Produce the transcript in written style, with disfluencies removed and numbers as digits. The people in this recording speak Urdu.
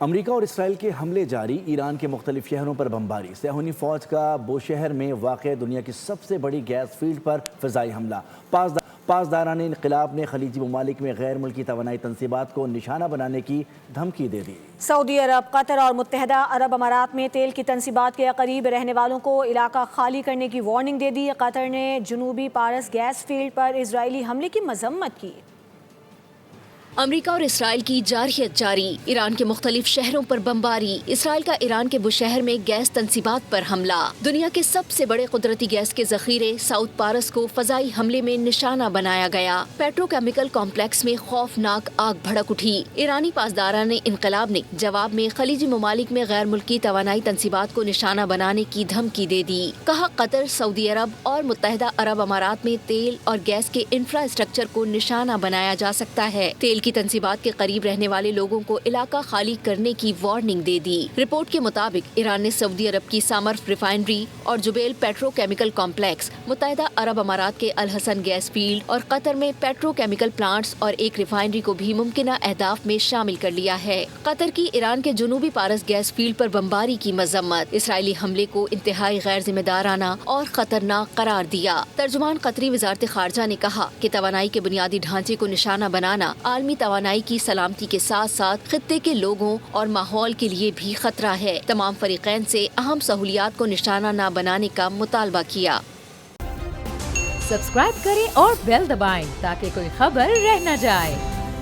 امریکہ اور اسرائیل کے حملے جاری، ایران کے مختلف شہروں پر بمباری، صہیونی فوج کا بوشہر میں واقع دنیا کی سب سے بڑی گیس فیلڈ پر فضائی حملہ۔ پاسداران انقلاب نے خلیجی ممالک میں غیر ملکی توانائی تنصیبات کو نشانہ بنانے کی دھمکی دے دی۔ سعودی عرب، قطر اور متحدہ عرب امارات میں تیل کی تنصیبات کے قریب رہنے والوں کو علاقہ خالی کرنے کی وارننگ دے دی۔ قطر نے جنوبی پارس گیس فیلڈ پر اسرائیلی حملے کی مذمت کی۔ امریکہ اور اسرائیل کی جارحیت جاری، ایران کے مختلف شہروں پر بمباری، اسرائیل کا ایران کے بوشہر میں گیس تنصیبات پر حملہ۔ دنیا کے سب سے بڑے قدرتی گیس کے ذخیرے ساؤتھ پارس کو فضائی حملے میں نشانہ بنایا گیا۔ پیٹرو کیمیکل کمپلیکس میں خوفناک آگ بھڑک اٹھی۔ ایرانی پاسداران انقلاب نے جواب میں خلیجی ممالک میں غیر ملکی توانائی تنصیبات کو نشانہ بنانے کی دھمکی دے دی۔ کہا قطر، سعودی عرب اور متحدہ عرب امارات میں تیل اور گیس کے انفراسٹرکچر کو نشانہ بنایا جا سکتا ہے۔ تیل کی تنصیبات کے قریب رہنے والے لوگوں کو علاقہ خالی کرنے کی وارننگ دے دی۔ رپورٹ کے مطابق ایران نے سعودی عرب کی سامرف ریفائنری اور جبیل پیٹرو کیمیکل کمپلیکس، متحدہ عرب امارات کے الحسن گیس فیلڈ اور قطر میں پیٹرو کیمیکل پلانٹس اور ایک ریفائنری کو بھی ممکنہ اہداف میں شامل کر لیا ہے۔ قطر کی ایران کے جنوبی پارس گیس فیلڈ پر بمباری کی مذمت، اسرائیلی حملے کو انتہائی غیر ذمہ دارانہ اور خطرناک قرار دیا۔ ترجمان قطری وزارت خارجہ نے کہا کہ توانائی کے بنیادی ڈھانچے کو نشانہ بنانا عالمی توانائی کی سلامتی کے ساتھ ساتھ خطے کے لوگوں اور ماحول کے لیے بھی خطرہ ہے۔ تمام فریقین سے اہم سہولیات کو نشانہ نہ بنانے کا مطالبہ کیا۔ سبسکرائب کریں اور بیل دبائیں تاکہ کوئی خبر رہ نہ جائے۔